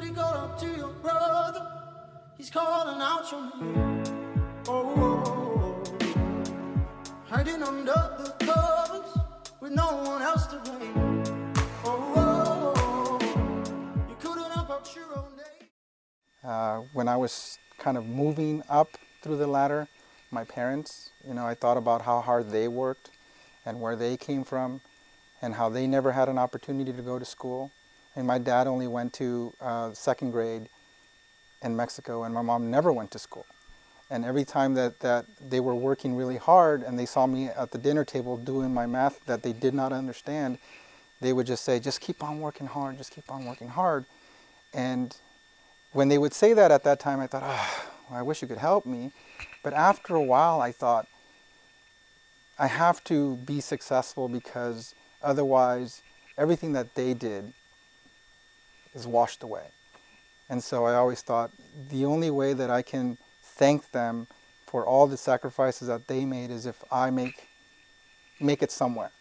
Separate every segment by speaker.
Speaker 1: speak up to your brother. He's calling out your name. Oh, hiding under the covers with no one else to blame. Oh, you couldn't help out your own name.
Speaker 2: When I was kind of moving up through the ladder, my parents, I thought about how hard they worked and where they came from and how they never had an opportunity to go to school. And my dad only went to second grade in Mexico, and my mom never went to school. And every time that they were working really hard and they saw me at the dinner table doing my math that they did not understand, they would just say, just keep on working hard, just keep on working hard. And when they would say that at that time, I thought, I wish you could help me. But after a while, I thought, I have to be successful because otherwise, everything that they did is washed away. And so I always thought, the only way that I can thank them for all the sacrifices that they made is if I make it somewhere.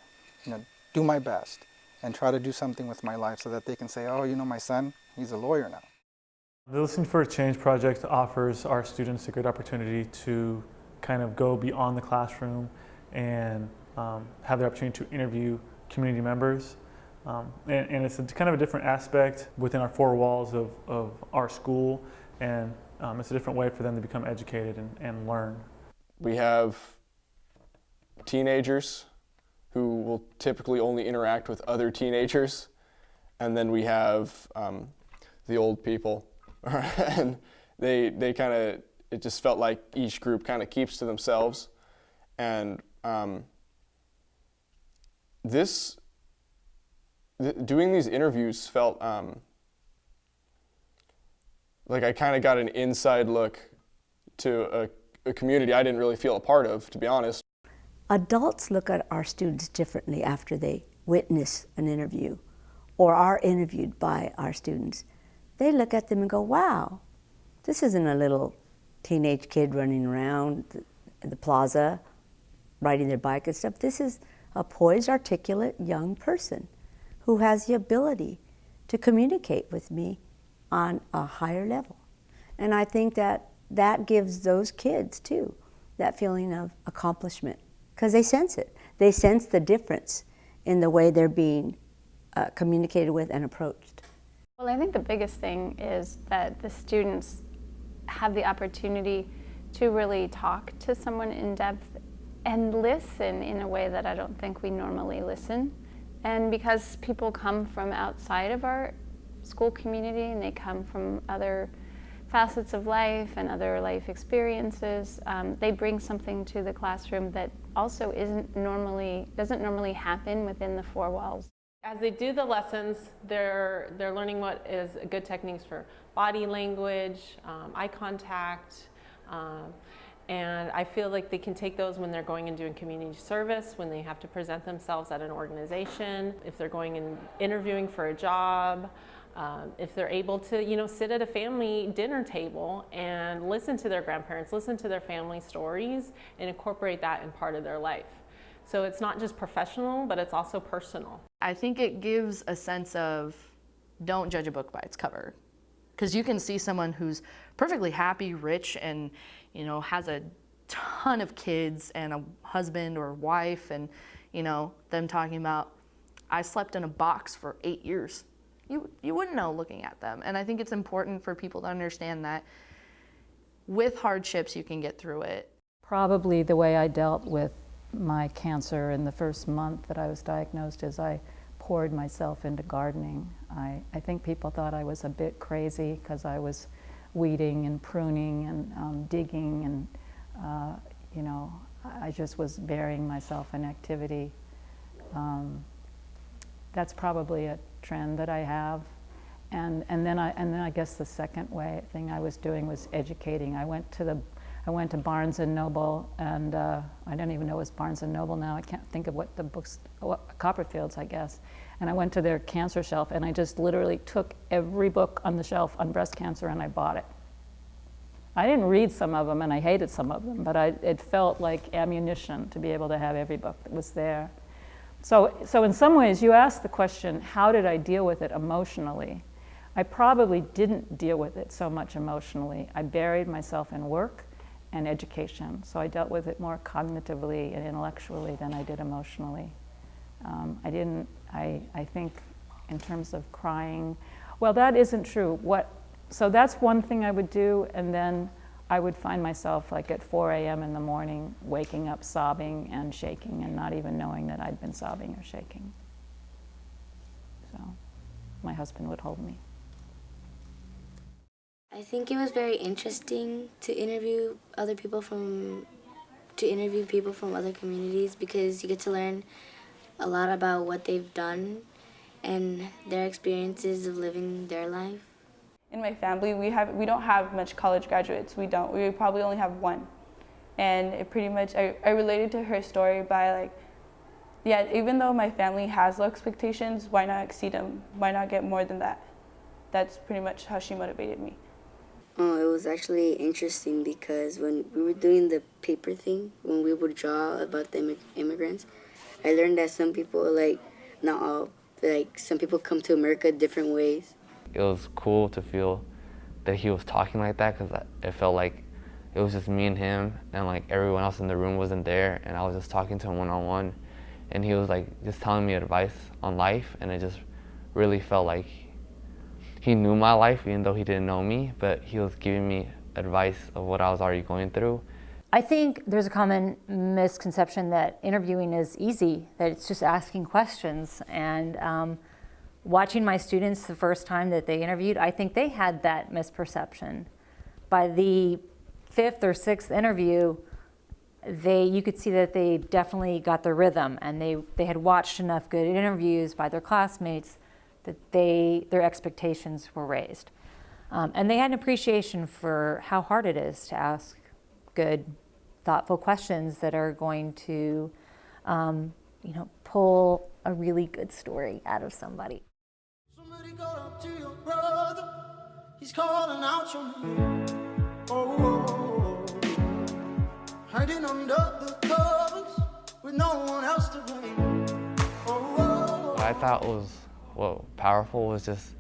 Speaker 2: Do my best and try to do something with my life so that they can say, oh, my son, he's a lawyer now.
Speaker 3: The Listening for a Change project offers our students a great opportunity to kind of go beyond the classroom and have the opportunity to interview community members. And it's kind of a different aspect within our four walls of our school, and it's a different way for them to become educated and learn.
Speaker 4: We have teenagers who will typically only interact with other teenagers, and then we have the old people. And they kind of, it just felt like each group kind of keeps to themselves. And doing these interviews felt like I kind of got an inside look to a community I didn't really feel a part of, to be honest.
Speaker 5: Adults look at our students differently after they witness an interview or are interviewed by our students. They look at them and go, wow, this isn't a little teenage kid running around the plaza riding their bike and stuff. This is a poised, articulate young person who has the ability to communicate with me on a higher level. And I think that gives those kids, too, that feeling of accomplishment, because they sense it. They sense the difference in the way they're being communicated with and approached.
Speaker 6: Well, I think the biggest thing is that the students have the opportunity to really talk to someone in depth and listen in a way that I don't think we normally listen. And because people come from outside of our school community and they come from other facets of life and other life experiences, they bring something to the classroom that also doesn't normally happen within the four walls.
Speaker 7: As they do the lessons, they're learning what is good techniques for body language, eye contact, and I feel like they can take those when they're going and doing community service, when they have to present themselves at an organization, if they're going and interviewing for a job, if they're able to, sit at a family dinner table and listen to their grandparents, listen to their family stories, and incorporate that in part of their life. So it's not just professional, but it's also personal.
Speaker 8: I think it gives a sense of don't judge a book by its cover. Because you can see someone who's perfectly happy, rich, and has a ton of kids and a husband or wife, and them talking about, I slept in a box for 8 years. You wouldn't know looking at them. And I think it's important for people to understand that with hardships you can get through it.
Speaker 9: Probably the way I dealt with my cancer in the first month that I was diagnosed is I poured myself into gardening. I think people thought I was a bit crazy because I was weeding and pruning and digging, and I just was burying myself in activity. That's probably a trend that I have, and then I guess the second thing I was doing was educating. I went to Barnes and Noble, and I don't even know it was Barnes and Noble now. I can't think of what the books, Copperfield's, I guess. And I went to their cancer shelf, and I just literally took every book on the shelf on breast cancer and I bought it. I didn't read some of them, and I hated some of them, but it felt like ammunition to be able to have every book that was there. So in some ways, you asked the question, how did I deal with it emotionally? I probably didn't deal with it so much emotionally. I buried myself in work and education, so I dealt with it more cognitively and intellectually than I did emotionally. I think in terms of crying, well, that isn't true. So that's one thing I would do, and then I would find myself like at 4 a.m. in the morning, waking up sobbing and shaking and not even knowing that I'd been sobbing or shaking. So my husband would hold me.
Speaker 10: I think it was very interesting to interview people from other communities, because you get to learn a lot about what they've done and their experiences of living their life.
Speaker 11: In my family, we don't have much college graduates. We probably only have one. And it pretty much, I related to her story by like, yeah, even though my family has low expectations, why not exceed them? Why not get more than that? That's pretty much how she motivated me.
Speaker 10: Oh, it was actually interesting because when we were doing the paper thing, when we would draw about the immigrants, I learned that some people, like, not all, like, some people come to America different ways.
Speaker 12: It was cool to feel that he was talking like that, because it felt like it was just me and him, and like everyone else in the room wasn't there, and I was just talking to him one-on-one, and he was like just telling me advice on life, and it just really felt like he knew my life even though he didn't know me, but he was giving me advice of what I was already going through.
Speaker 13: I think there's a common misconception that interviewing is easy, that it's just asking questions. And watching my students the first time that they interviewed, I think they had that misperception. By the 5th or 6th interview, you could see that they definitely got the rhythm, and they had watched enough good interviews by their classmates that their expectations were raised. And they had an appreciation for how hard it is to ask good, thoughtful questions that are going to, pull a really good story out of somebody.
Speaker 1: Somebody go up to your brother, he's calling out your name. Oh, hiding under the covers with no one else to blame.
Speaker 12: What I thought was powerful was just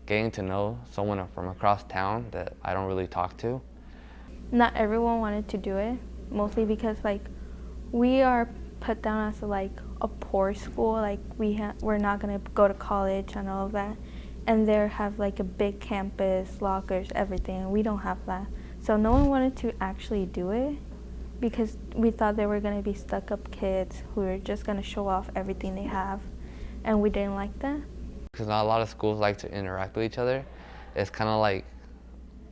Speaker 12: getting to know someone from across town that I don't really talk to.
Speaker 14: Not everyone wanted to do it, mostly because we are put down as a poor school, we're not gonna go to college and all of that, and they have a big campus, lockers, everything, and we don't have that. So no one wanted to actually do it because we thought they were gonna be stuck-up kids who are just gonna show off everything they have, and we didn't like that.
Speaker 12: Because not a lot of schools like to interact with each other. It's kind of like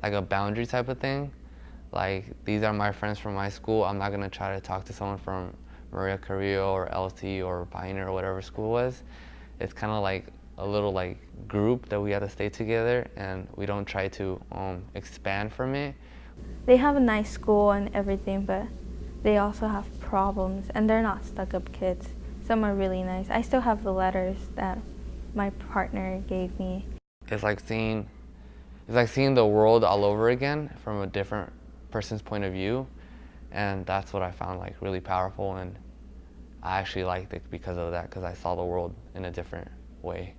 Speaker 12: a boundary type of thing. Like, these are my friends from my school. I'm not gonna try to talk to someone from Maria Carrillo or LT or Pioneer or whatever school was. It's kind of like a little group that we have to stay together, and we don't try to expand from it.
Speaker 14: They have a nice school and everything, but they also have problems, and they're not stuck-up kids. Some are really nice. I still have the letters that my partner gave me.
Speaker 12: It's like seeing the world all over again from a different person's point of view, and that's what I found really powerful, and I actually liked it because of that, because I saw the world in a different way.